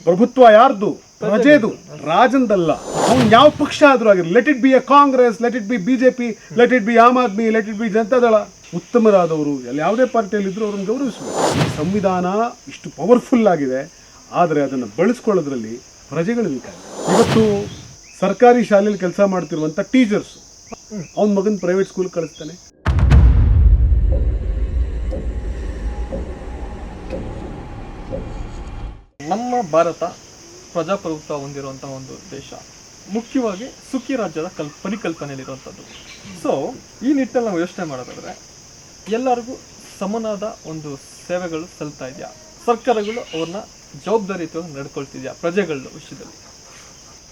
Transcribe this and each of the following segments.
ಪ್ರಭುತ್ವ ಯಾರ್ದು? ಪ್ರಜೆದು, ರಾಜಂದಲ್ಲ. ಅವ್ನು ಯಾವ ಪಕ್ಷ ಆದ್ರೂ ಆಗಿರಲಿ, let it be a Congress, let it be BJP, let it be Aam Aadmi, let it be Janata Dal, ಉತ್ತಮರಾದವರು ಯಾವುದೇ ಪಾರ್ಟಿಯಲ್ಲಿದ್ದರೂ ಅವ್ರನ್ನ ಗೌರವಿಸಬೇಕು. ಈ ಸಂವಿಧಾನ ಇಷ್ಟು ಪವರ್ಫುಲ್ ಆಗಿದೆ, ಆದರೆ ಅದನ್ನು ಬಳಸ್ಕೊಳ್ಳೋದ್ರಲ್ಲಿ ಪ್ರಜೆಗಳು ಬೇಕಾಗಿದೆ. ಇವತ್ತು ಸರ್ಕಾರಿ ಶಾಲೆಯಲ್ಲಿ ಕೆಲಸ ಮಾಡ್ತಿರುವಂಥ ಟೀಚರ್ಸ್ ಅವನ ಮಗನ ಪ್ರೈವೇಟ್ ಸ್ಕೂಲ್ ಕಳಿಸ್ತಾನೆ. ನಮ್ಮ ಭಾರತ ಪ್ರಜಾಪ್ರಭುತ್ವ ಹೊಂದಿರುವಂತಹ ಒಂದು ದೇಶ, ಮುಖ್ಯವಾಗಿ ಸುಖಿ ರಾಜ್ಯದ ಪರಿಕಲ್ಪನೆಯಲ್ಲಿರುವಂಥದ್ದು. ಸೊ ಈ ನಿಟ್ಟಲ್ಲಿ ನಾವು ಯೋಚನೆ ಮಾಡೋದಾದ್ರೆ ಎಲ್ಲರಿಗೂ ಸಮನಾದ ಒಂದು ಸೇವೆಗಳು ಸಲ್ತಾ ಇದೆಯಾ? ಸರ್ಕಾರಗಳು ಅವ್ರನ್ನ ಜವಾಬ್ದಾರಿಯುತವಾಗಿ ನಡ್ಕೊಳ್ತಿದ್ಯಾ ಪ್ರಜೆಗಳ ವಿಷಯದಲ್ಲಿ?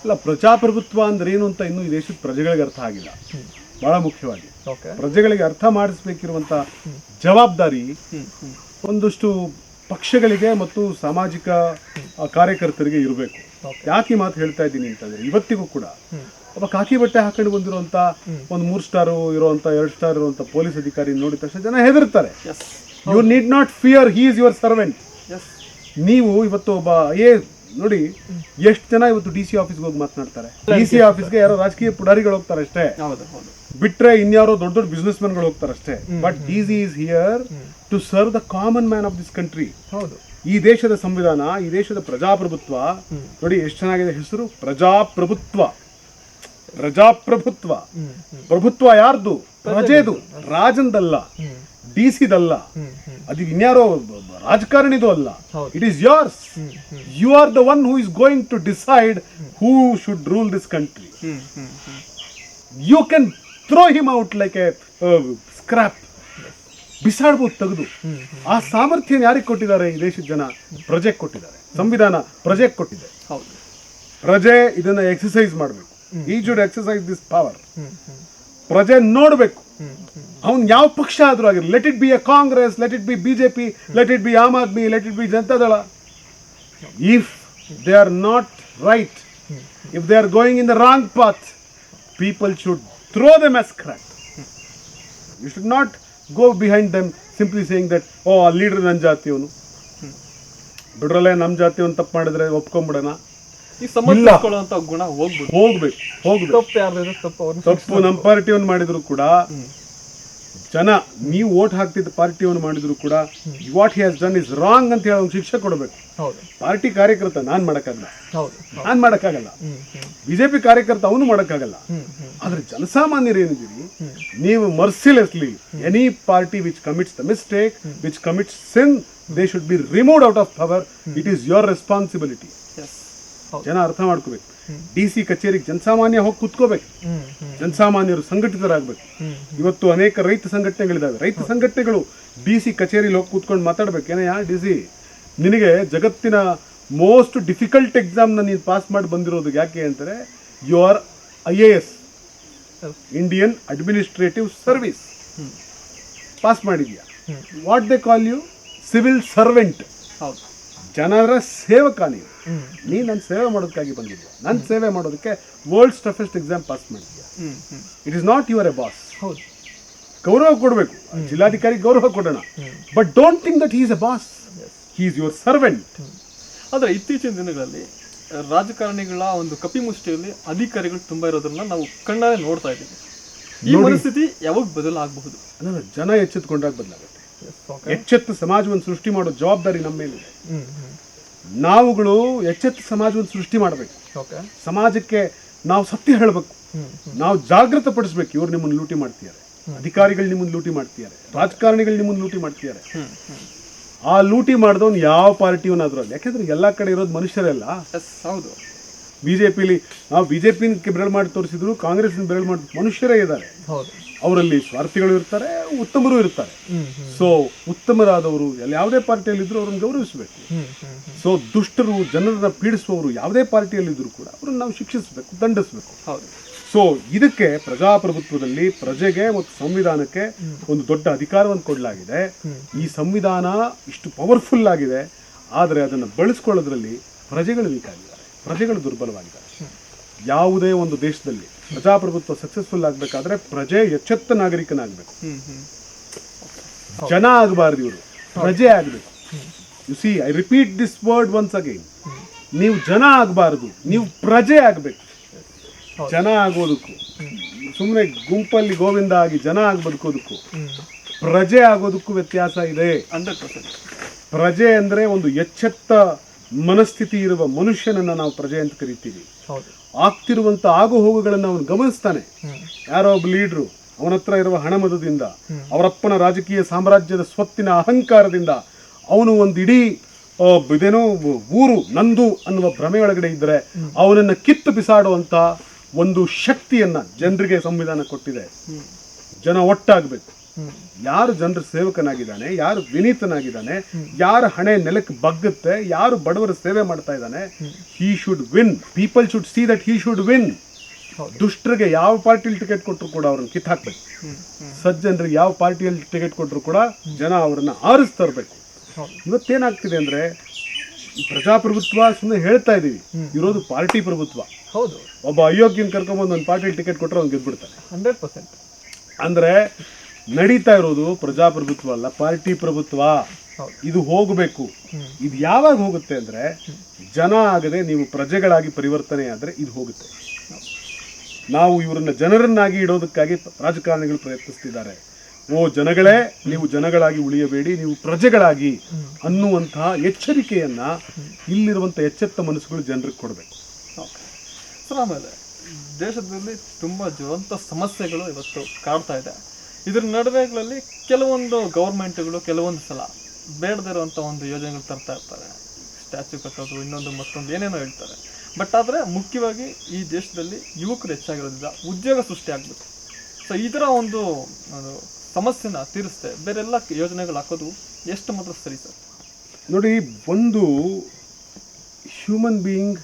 ಅಲ್ಲ, ಪ್ರಜಾಪ್ರಭುತ್ವ ಅಂದ್ರೆ ಏನು ಅಂತ ಇನ್ನೂ ಈ ದೇಶದ ಪ್ರಜೆಗಳಿಗೆ ಅರ್ಥ ಆಗಿಲ್ಲ. ಬಹಳ ಮುಖ್ಯವಾಗಿ ಪ್ರಜೆಗಳಿಗೆ ಅರ್ಥ ಮಾಡಿಸ್ಬೇಕಿರುವಂತ ಜವಾಬ್ದಾರಿ ಒಂದಷ್ಟು ಪಕ್ಷಗಳಿಗೆ ಮತ್ತು ಸಾಮಾಜಿಕ ಕಾರ್ಯಕರ್ತರಿಗೆ ಇರಬೇಕು. ಯಾಕೆ ಈ ಮಾತು ಹೇಳ್ತಾ ಇದ್ದೀನಿ ಅಂತಂದ್ರೆ, ಇವತ್ತಿಗೂ ಕೂಡ ಒಬ್ಬ ಕಾಕಿ ಬಟ್ಟೆ ಹಾಕೊಂಡು ಬಂದಿರುವಂತ ಒಂದು 3 ಸ್ಟಾರ್ ಇರುವಂತ 2 ಸ್ಟಾರ್ ಇರುವಂತ ಪೊಲೀಸ್ ಅಧಿಕಾರಿ ನೋಡಿದ ತಕ್ಷಣ ಜನ ಹೆದರ್ತಾರೆ. You need not fear, he is your servant. ನೀವು ಇವತ್ತು ಒಬ್ಬ ನೋಡಿ, ಎಷ್ಟು ಜನ ಇವತ್ತು DC ಆಫೀಸ್ಗೆ ಹೋಗಿ ಮಾತನಾಡ್ತಾರೆ. DC ಆಫೀಸ್ಗೆ ಯಾರೋ ರಾಜಕೀಯ ಪುಡಾರಿಗಳು ಹೋಗ್ತಾರೆ ಅಷ್ಟೇ, ಬಿಟ್ರೆ ಇನ್ಯಾರೋ ದೊಡ್ಡ ದೊಡ್ಡ ಬಿಸ್ನೆಸ್ ಮ್ಯಾನ್ಗಳು ಹೋಗ್ತಾರೆ ಅಷ್ಟೇ. But DC is here to serve the common man of this country. ಈ ದೇಶದ ಸಂವಿಧಾನ, ಈ ದೇಶದ ಪ್ರಜಾಪ್ರಭುತ್ವ ನೋಡಿ ಎಷ್ಟು ಚೆನ್ನಾಗಿದೆ ಹೆಸರು, ಪ್ರಜಾಪ್ರಭುತ್ವ. ಪ್ರಜಾಪ್ರಭುತ್ವ, ಪ್ರಭುತ್ವ ಯಾರ್ದು? ಪ್ರಜೆದು, ರಾಜಂದಲ್ಲ, DCದಲ್ಲ, ಅದು ಇನ್ಯಾರೋ ರಾಜಕಾರಣಿದು ಅಲ್ಲ. It is yours. You are the one who is going to decide who should rule this country. You can throw him out like a scrap. ಬಿಸಾಡ್ಬೋದು ತೆಗೆದು. ಆ ಸಾಮರ್ಥ್ಯ ಯಾರಿಗೆ ಕೊಟ್ಟಿದ್ದಾರೆ? ಈ ದೇಶದ ಜನ ಪ್ರಜೆಗೆ ಕೊಟ್ಟಿದ್ದಾರೆ. ಸಂವಿಧಾನ ಪ್ರಜೆಗೆ ಕೊಟ್ಟಿದೆ. ಪ್ರಜೆ ಇದನ್ನ ಎಕ್ಸಸೈಸ್ ಮಾಡಬೇಕು. ಈ ಶುಡ್ ಎಕ್ಸಸೈಸ್ ದಿಸ್ ಪವರ್. ಪ್ರಜೆ ನೋಡ್ಬೇಕು ಅವ್ನು ಯಾವ ಪಕ್ಷ ಆದ್ರೂ ಆಗಿರಲಿ, let it be a Congress, let it be BJP, let it be Aam Aadmi, let it be Janata Dal. If they are not right, if they are going in the wrong path, people should throw them as scrap. You should not go behind them simply saying that, oh, ಆ leader ನನ್ನ ಜಾತಿಯವನು, ಬಿಡ್ರಲ್ಲೇ ನಮ್ಮ ಜಾತಿಯವನು ತಪ್ಪು ಮಾಡಿದ್ರೆ ಒಪ್ಕೊಂಡ್ಬಿಡೋಣ. ಗುಣ ಹೋಗ್ಬೇಕು. ತಪ್ಪು ನಮ್ಮ ಪಾರ್ಟಿಯವನು ಮಾಡಿದ್ರು ಕೂಡ, ಜನ ನೀವು ವೋಟ್ ಹಾಕ್ತಿದ್ದ ಪಾರ್ಟಿಯವನು ಮಾಡಿದ್ರು ಕೂಡ, what he has done is wrong ಅಂತ ಹೇಳಿ ಶಿಕ್ಷೆ ಕೊಡಬೇಕು. ಪಾರ್ಟಿ ಕಾರ್ಯಕರ್ತ ನಾನ್ ಮಾಡಕ್ಕಾಗಲ್ಲ, ಬಿಜೆಪಿ ಕಾರ್ಯಕರ್ತ ಅವನು ಮಾಡಕ್ಕಾಗಲ್ಲ. ಆದ್ರೆ ಜನಸಾಮಾನ್ಯರು ಏನಿದ್ದೀರಿ, ನೀವು mercilessly any party which commits the mistake, which commits sin, they should be removed out of power. It is your responsibility. ಜನ ಅರ್ಥ ಮಾಡ್ಕೋಬೇಕು. DC ಕಚೇರಿಗೆ ಜನಸಾಮಾನ್ಯ ಹೋಗಿ ಕೂತ್ಕೋಬೇಕು. ಜನಸಾಮಾನ್ಯರು ಸಂಘಟಿತರಾಗಬೇಕು. ಇವತ್ತು ಅನೇಕ ರೈತ ಸಂಘಟನೆಗಳಿದಾವೆ. ರೈತ ಸಂಘಟನೆಗಳು DC ಕಚೇರಿಲಿ ಹೋಗಿ ಕೂತ್ಕೊಂಡು ಮಾತಾಡ್ಬೇಕು. ಏನಯ್ಯ DC, ನಿನಗೆ ಜಗತ್ತಿನ ಮೋಸ್ಟ್ ಡಿಫಿಕಲ್ಟ್ ಎಕ್ಸಾಮ್ನ ನೀನು ಪಾಸ್ ಮಾಡಿ ಬಂದಿರೋದು ಯಾಕೆ ಅಂತಾರೆ, you are IAS, Indian administrative service pass ಮಾಡಿದ್ಯಾ. What they call you? Civil servant. ಜನರ ಸೇವಕ. ನೀನು ನನ್ನ ಸೇವೆ ಮಾಡೋದಕ್ಕಾಗಿ ಬಂದಿದ್ಯಾ. ನನ್ನ ಸೇವೆ ಮಾಡೋದಕ್ಕೆ ವರ್ಲ್ಡ್ಸ್ ಟಫೆಸ್ಟ್ ಎಕ್ಸಾಮ್ ಪಾಸ್ ಮಾಡಿದ್ಯಾ. It is not your A boss. ಗೌರವ ಕೊಡಬೇಕು, ಜಿಲ್ಲಾಧಿಕಾರಿ ಗೌರವ ಕೊಡೋಣ. But don't think that he is A boss. He is your servant. ಆದರೆ ಇತ್ತೀಚಿನ ದಿನಗಳಲ್ಲಿ ರಾಜಕಾರಣಿಗಳ ಒಂದು ಕಪಿಮುಷ್ಟಿಯಲ್ಲಿ ಅಧಿಕಾರಿಗಳು ತುಂಬಾ ಇರೋದನ್ನ ನಾವು ಕಣ್ಣಾರೆ ನೋಡ್ತಾ ಇದ್ದೀವಿ. ಈ ಪರಿಸ್ಥಿತಿ ಯಾವಾಗ ಬದಲಾಗಬಹುದು? ಜನ ಎಚ್ಚೆತ್ತುಕೊಂಡಾಗ ಬದಲಾಗುತ್ತೆ. ಎಚ್ಚೆತ್ತ ಸಮಾಜವನ್ನು ಸೃಷ್ಟಿ ಮಾಡೋ ಜವಾಬ್ದಾರಿ ನಮ್ಮ ಮೇಲಿದೆ. ನಾವುಗಳು ಎಚ್ಚೆತ್ತ ಸಮಾಜವನ್ನು ಸೃಷ್ಟಿ ಮಾಡಬೇಕು. ಸಮಾಜಕ್ಕೆ ನಾವು ಸತ್ಯ ಹೇಳಬೇಕು. ನಾವು ಜಾಗೃತ ಪಡಿಸ್ಬೇಕು. ಇವ್ರು ನಿಮ್ಮನ್ನು ಲೂಟಿ ಮಾಡ್ತಿದ್ದಾರೆ, ಅಧಿಕಾರಿಗಳು ನಿಮ್ಮನ್ನು ಲೂಟಿ ಮಾಡ್ತಿದ್ದಾರೆ, ರಾಜಕಾರಣಿಗಳು ನಿಮ್ಮನ್ನು ಲೂಟಿ ಮಾಡ್ತಿದ್ದಾರೆ. ಆ ಲೂಟಿ ಮಾಡಿದವನು ಯಾವ ಪಾರ್ಟಿಯವನಾದ್ರೂ ಅಲ್ಲ. ಯಾಕೆಂದ್ರೆ ಎಲ್ಲಾ ಕಡೆ ಇರೋದು ಮನುಷ್ಯರೆಲ್ಲ. ಹೌದು. ಬಿಜೆಪಿಲಿ ನಾವು ಬಿಜೆಪಿಗೆ ಬೆರಳು ಮಾಡಿ ತೋರಿಸಿದ್ರು, ಕಾಂಗ್ರೆಸ್ ಬೆರಳು ಮಾಡಿ ಮನುಷ್ಯರೇ ಇದ್ದಾರೆ. ಅವರಲ್ಲಿ ಸ್ವಾರ್ಥಿಗಳು ಇರ್ತಾರೆ, ಉತ್ತಮರು ಇರ್ತಾರೆ. ಸೊ ಉತ್ತಮರಾದವರು ಯಾವುದೇ ಪಾರ್ಟಿಯಲ್ಲಿದ್ರು ಅವ್ರನ್ನ ಗೌರವಿಸಬೇಕು. ಸೊ ದುಷ್ಟರು, ಜನರನ್ನ ಪೀಡಿಸುವವರು ಯಾವುದೇ ಪಾರ್ಟಿಯಲ್ಲಿದ್ರು ಕೂಡ ಅವ್ರನ್ನ ನಾವು ಶಿಕ್ಷಿಸಬೇಕು, ದಂಡಿಸಬೇಕು. ಸೊ ಇದಕ್ಕೆ ಪ್ರಜಾಪ್ರಭುತ್ವದಲ್ಲಿ ಪ್ರಜೆಗೆ ಮತ್ತು ಸಂವಿಧಾನಕ್ಕೆ ಒಂದು ದೊಡ್ಡ ಅಧಿಕಾರವನ್ನು ಕೊಡಲಾಗಿದೆ. ಈ ಸಂವಿಧಾನ ಇಷ್ಟು ಪವರ್ಫುಲ್ ಆಗಿದೆ, ಆದರೆ ಅದನ್ನು ಬಳಸ್ಕೊಳ್ಳೋದ್ರಲ್ಲಿ ಪ್ರಜೆಗಳು ವೀಕ್ ಆಗಿದ್ದಾರೆ, ಪ್ರಜೆಗಳು ದುರ್ಬಲವಾಗಿದ್ದಾರೆ. ಯಾವುದೇ ಒಂದು ದೇಶದಲ್ಲಿ ಪ್ರಜಾಪ್ರಭುತ್ವ ಸಕ್ಸಸ್ಫುಲ್ ಆಗಬೇಕಾದ್ರೆ ಪ್ರಜೆ ಎಚ್ಚೆತ್ತ ನಾಗರಿಕನಾಗಬೇಕು. ಜನ ಆಗಬಾರ್ದು, ಇವರು ಪ್ರಜೆ ಆಗಬೇಕು. U C, I repeat this word once again. ನೀವು ಜನ ಆಗಬಾರ್ದು, ನೀವು ಪ್ರಜೆ ಆಗಬೇಕು. ಜನ ಆಗೋದಕ್ಕೂ, ಸುಮ್ಮನೆ ಗುಂಪಲ್ಲಿ ಗೋವಿಂದ ಆಗಿ ಜನ ಆಗಿ ಬದುಕೋದಕ್ಕೂ ಪ್ರಜೆ ಆಗೋದಕ್ಕೂ ವ್ಯತ್ಯಾಸ ಇದೆ. 100%. ಪ್ರಜೆ ಅಂದರೆ ಒಂದು ಎಚ್ಚೆತ್ತ ಮನಸ್ಥಿತಿ ಇರುವ ಮನುಷ್ಯನನ್ನು ನಾವು ಪ್ರಜೆ ಅಂತ ಕರಿತೀವಿ. ಆಗ್ತಿರುವಂಥ ಆಗು ಹೋಗುಗಳನ್ನು ಅವನು ಗಮನಿಸ್ತಾನೆ. ಯಾರೋ ಒಬ್ಬ ಲೀಡ್ರು ಅವನ ಹತ್ರ ಇರುವ ಹಣಮದದಿಂದ, ಅವರಪ್ಪನ ರಾಜಕೀಯ ಸಾಮ್ರಾಜ್ಯದ ಸ್ವತ್ತಿನ ಅಹಂಕಾರದಿಂದ ಅವನು ಒಂದು ಇಡೀ ಇದೇನೋ ಊರು ನಂದು ಅನ್ನುವ ಭ್ರಮೆಯೊಳಗಡೆ ಇದ್ದರೆ ಅವನನ್ನು ಕಿತ್ತು ಬಿಸಾಡುವಂಥ ಒಂದು ಶಕ್ತಿಯನ್ನ ಜನರಿಗೆ ಸಂವಿಧಾನ ಕೊಟ್ಟಿದೆ. ಜನ ಒಟ್ಟಾಗಬೇಕು. ಯಾರು ಜನರ ಸೇವಕನಾಗಿದ್ದಾನೆ, ಯಾರು ವಿನೀತನಾಗಿದ್ದಾನೆ, ಯಾರ ಹಣೆ ನೆಲಕ್ಕೆ ಬಗ್ಗುತ್ತೆ, ಯಾರು ಬಡವರ ಸೇವೆ ಮಾಡ್ತಾ ಇದ್ದಾನೆ, he should win. People should see that he should win. ದುಷ್ಟರಿಗೆ ಯಾವ ಪಾರ್ಟಿಯಲ್ಲಿ ಟಿಕೆಟ್ ಕೊಟ್ಟರು ಕೂಡ ಅವ್ರನ್ನ ಕಿತ್ತಾಕ್ಬೇಕು. ಸಜ್ಜನರಿಗೆ ಯಾವ ಪಾರ್ಟಿಯಲ್ಲಿ ಟಿಕೆಟ್ ಕೊಟ್ಟರು ಕೂಡ ಜನ ಅವರನ್ನ ಆರಿಸ್ತರಬೇಕು. ಇವತ್ತೇನಾಗ್ತಿದೆ ಅಂದ್ರೆ ಪ್ರಜಾಪ್ರಭುತ್ವ ಸುಮ್ಮನೆ ಹೇಳ್ತಾ ಇದೀವಿ, ಇರೋದು ಪಾರ್ಟಿ ಪ್ರಭುತ್ವ. ಹೌದು. ಒಬ್ಬ ಅಯೋಗ್ಯನ ಕರ್ಕೊಂಡ್ಬಂದು ಒಂದು ಪಾರ್ಟಿಯಲ್ಲಿ ಟಿಕೆಟ್ ಕೊಟ್ಟರೆ ಅವ್ನು ಗೆದ್ಬಿಡ್ತಾನೆ. 100%. ಅಂದ್ರೆ ನಡೀತಾ ಇರೋದು ಪ್ರಜಾಪ್ರಭುತ್ವ ಅಲ್ಲ, ಪಾರ್ಟಿ ಪ್ರಭುತ್ವ. ಇದು ಹೋಗಬೇಕು. ಇದು ಯಾವಾಗ ಹೋಗುತ್ತೆ ಅಂದ್ರೆ ಜನ ಆಗದೆ ನೀವು ಪ್ರಜೆಗಳಾಗಿ ಪರಿವರ್ತನೆ ಆದ್ರೆ ಇದು ಹೋಗುತ್ತೆ. ನಾವು ಇವರನ್ನ ಜನರನ್ನಾಗಿ ಇಡೋದಕ್ಕಾಗಿ ರಾಜಕಾರಣಿಗಳು ಪ್ರಯತ್ನಿಸ್ತಿದ್ದಾರೆ. ಓ ಜನಗಳೇ, ನೀವು ಜನಗಳಾಗಿ ಉಳಿಯಬೇಡಿ, ನೀವು ಪ್ರಜೆಗಳಾಗಿ ಅನ್ನುವಂತಹ ಎಚ್ಚರಿಕೆಯನ್ನ ಇಲ್ಲಿರುವಂಥ ಎಚ್ಚೆತ್ತ ಮನಸ್ಸುಗಳು ಜನರಿಗೆ ಕೊಡಬೇಕು. ಸರ್, ಆಮೇಲೆ ದೇಶದಲ್ಲಿ ತುಂಬ ಜ್ವಲಂತ ಸಮಸ್ಯೆಗಳು ಇವತ್ತು ಕಾಡ್ತಾ ಇದೆ. ಇದ್ರ ನಡುವೆಗಳಲ್ಲಿ ಕೆಲವೊಂದು ಗೌರ್ಮೆಂಟ್ಗಳು ಕೆಲವೊಂದು ಸಲ ಬೇಡದಿರುವಂಥ ಒಂದು ಯೋಜನೆಗಳು ತರ್ತಾ ಇರ್ತಾರೆ. ಸ್ಟ್ಯಾಚ್ಯೂ ಕಟ್ಟೋದು, ಇನ್ನೊಂದು ಮತ್ತೊಂದು ಏನೇನೋ ಹೇಳ್ತಾರೆ. ಬಟ್ ಆದರೆ ಮುಖ್ಯವಾಗಿ ಈ ದೇಶದಲ್ಲಿ ಯುವಕರು ಹೆಚ್ಚಾಗಿರೋದ್ರಿಂದ ಉದ್ಯೋಗ ಸೃಷ್ಟಿ ಆಗಬೇಕು. ಸೊ ಇದರ ಒಂದು ಸಮಸ್ಯೆನ ತೀರಿಸ್ತೆ ಬೇರೆಲ್ಲ ಯೋಜನೆಗಳು ಹಾಕೋದು ಎಷ್ಟು ಮಾತ್ರ ಸರಿ ಸರ್? ನೋಡಿ, ಒಂದು human being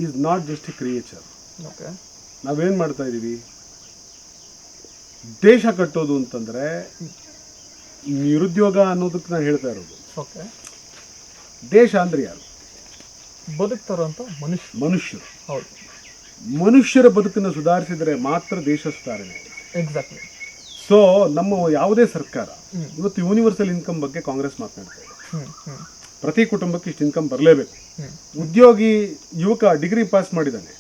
is not just A creature. Okay, ನಾವೇನು ಮಾಡ್ತಾ ಇದ್ದೀವಿ? ದೇಶ ಕಟ್ಟೋದು ಅಂತಂದರೆ ನಿರುದ್ಯೋಗ ಅನ್ನೋದಕ್ಕೆ ನಾನು ಹೇಳ್ತಾ ಇರೋದು. ಓಕೆ, ದೇಶ ಅಂದರೆ ಯಾರು? ಬದುಕ್ತಾರಂತ ಮನುಷ್ಯರು. ಹೌದು. ಮನುಷ್ಯರ ಬದುಕನ್ನು ಸುಧಾರಿಸಿದರೆ ಮಾತ್ರ ದೇಶ ಸುಧಾರಣೆ. ಎಕ್ಸಾಕ್ಟ್ಲಿ. ಸೊ ನಮ್ಮ ಯಾವುದೇ ಸರ್ಕಾರ ಇವತ್ತು ಯೂನಿವರ್ಸಲ್ ಇನ್ಕಮ್ ಬಗ್ಗೆ ಕಾಂಗ್ರೆಸ್ ಮಾತನಾಡ್ತಾ ಇದೆ. ಪ್ರತಿ ಕುಟುಂಬಕ್ಕೆ ಇಷ್ಟು ಇನ್ಕಮ್ ಬರಲೇಬೇಕು. ಉದ್ಯೋಗಿ ಯುವಕ ಡಿಗ್ರಿ ಪಾಸ್ ಮಾಡಿದ್ದಾನೆ.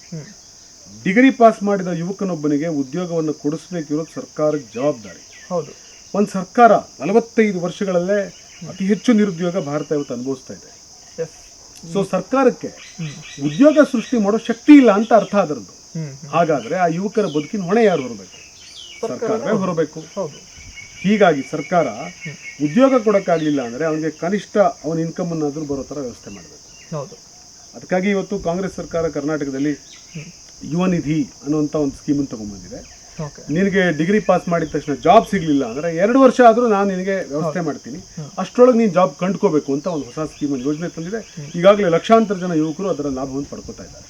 ಡಿಗ್ರಿ ಪಾಸ್ ಮಾಡಿದ ಯುವಕನೊಬ್ಬನಿಗೆ ಉದ್ಯೋಗವನ್ನು ಕೊಡಿಸ್ಬೇಕಿರೋದು ಸರ್ಕಾರದ ಜವಾಬ್ದಾರಿ. ಹೌದು. ಒಂದು ಸರ್ಕಾರ 45 ವರ್ಷಗಳಲ್ಲೇ ಅತಿ ಹೆಚ್ಚು ನಿರುದ್ಯೋಗ ಭಾರತ ಇವತ್ತು ಅನುಭವಿಸ್ತಾ ಇದೆ. ಸೊ ಸರ್ಕಾರಕ್ಕೆ ಉದ್ಯೋಗ ಸೃಷ್ಟಿ ಮಾಡೋ ಶಕ್ತಿ ಇಲ್ಲ ಅಂತ ಅರ್ಥ ಅದರದ್ದು. ಹಾಗಾದ್ರೆ ಆ ಯುವಕರ ಬದುಕಿನ ಹೊಣೆ ಯಾರು ಹೊರಬೇಕು? ಸರ್ಕಾರವೇ ಹೊರಬೇಕು. ಹೀಗಾಗಿ ಸರ್ಕಾರ ಉದ್ಯೋಗ ಕೊಡೋಕ್ಕಾಗಲಿಲ್ಲ ಅಂದರೆ ಅವನಿಗೆ ಕನಿಷ್ಠ ಅವನ ಇನ್ಕಮ್ ಅನ್ನಾದರೂ ಬರೋ ಥರ ವ್ಯವಸ್ಥೆ ಮಾಡಬೇಕು. ಅದಕ್ಕಾಗಿ ಇವತ್ತು ಕಾಂಗ್ರೆಸ್ ಸರ್ಕಾರ ಕರ್ನಾಟಕದಲ್ಲಿ ಯುವ ನಿಧಿ ಅನ್ನುವಂಥ ಒಂದು ಸ್ಕೀಮನ್ನು ತಗೊಂಡ್ಬಂದಿದೆ. ನಿನಗೆ ಡಿಗ್ರಿ ಪಾಸ್ ಮಾಡಿದ ತಕ್ಷಣ ಜಾಬ್ ಸಿಗಲಿಲ್ಲ ಅಂದರೆ 2 ವರ್ಷ ಆದರೂ ನಾನು ನಿನಗೆ ವ್ಯವಸ್ಥೆ ಮಾಡ್ತೀನಿ, ಅಷ್ಟರೊಳಗೆ ನೀನು ಜಾಬ್ ಕಂಡುಕೋಬೇಕು ಅಂತ ಒಂದು ಹೊಸ ಸ್ಕೀಮನ್ನು ಯೋಜನೆ ತಂದಿದೆ. ಈಗಾಗಲೇ ಲಕ್ಷಾಂತರ ಜನ ಯುವಕರು ಅದರ ಲಾಭವನ್ನು ಪಡ್ಕೋತಾ ಇದ್ದಾರೆ.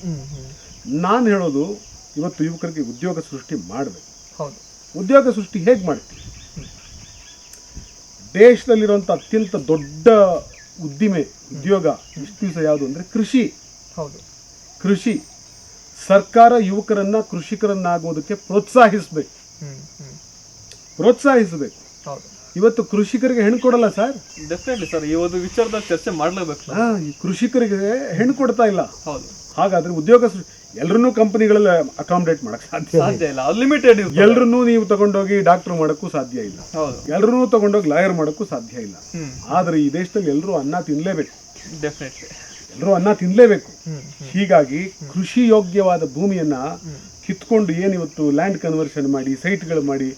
ನಾನು ಹೇಳೋದು, ಇವತ್ತು ಯುವಕರಿಗೆ ಉದ್ಯೋಗ ಸೃಷ್ಟಿ ಮಾಡಬೇಕು. ಉದ್ಯೋಗ ಸೃಷ್ಟಿ ಹೇಗೆ ಮಾಡ್ತೀವಿ? ದೇಶದಲ್ಲಿರುವಂಥ ಅತ್ಯಂತ ದೊಡ್ಡ ಉದ್ದಿಮೆ ಉದ್ಯೋಗ ಇಷ್ಟು ದಿವಸ ಯಾವುದು ಅಂದರೆ ಕೃಷಿ. ಕೃಷಿ. ಸರ್ಕಾರ ಯುವಕರನ್ನ ಕೃಷಿಕರನ್ನಾಗೋದಕ್ಕೆ ಪ್ರೋತ್ಸಾಹಿಸಬೇಕು. ಇವತ್ತು ಕೃಷಿಕರಿಗೆ ಹೆಣ್ಣು ಕೊಡಲ್ಲ ಸರ್. ಡೆಫಿನೆಟ್ಲಿ ಸರ್, ಈ ಒಂದು ವಿಚಾರದಲ್ಲಿ ಚರ್ಚೆ ಮಾಡಲೇಬೇಕು. ಈ ಕೃಷಿಕರಿಗೆ ಹೆಣ್ಣು ಕೊಡ್ತಾ ಇಲ್ಲ. ಹೌದು. ಹಾಗಾದ್ರೆ ಉದ್ಯೋಗ ಎಲ್ಲರನ್ನೂ ಕಂಪನಿಗಳಲ್ಲಿ ಅಕಾಮಿಡೇಟ್ ಮಾಡಕ್ ಸಾಧ್ಯ ಇಲ್ಲ. ಅನ್ಲಿಮಿಟೆಡ್. ಎಲ್ಲರನ್ನೂ ನೀವು ತಗೊಂಡೋಗಿ ಡಾಕ್ಟರ್ ಮಾಡೋಕ್ಕೂ ಸಾಧ್ಯ ಇಲ್ಲ. ಎಲ್ಲರನ್ನೂ ತಗೊಂಡೋಗಿ ಲಾಯರ್ ಮಾಡೋಕ್ಕೂ ಸಾಧ್ಯ ಇಲ್ಲ. ಆದ್ರೆ ಈ ದೇಶದಲ್ಲಿ ಎಲ್ಲರೂ ಅನ್ನ ತಿನ್ಲೇಬೇಕು. ಡೆಫಿನೆಟ್ಲಿ ಎಲ್ಲರೂ ಅನ್ನ ತಿನ್ಲೇಬೇಕು. ಹೀಗಾಗಿ ಕೃಷಿ ಯೋಗ್ಯವಾದ ಭೂಮಿಯನ್ನ ಕಿತ್ಕೊಂಡು ಏನಿವತ್ತು ಲ್ಯಾಂಡ್ ಕನ್ವರ್ಷನ್ ಮಾಡಿ ಸೈಟ್ಗಳು ಮಾಡಿ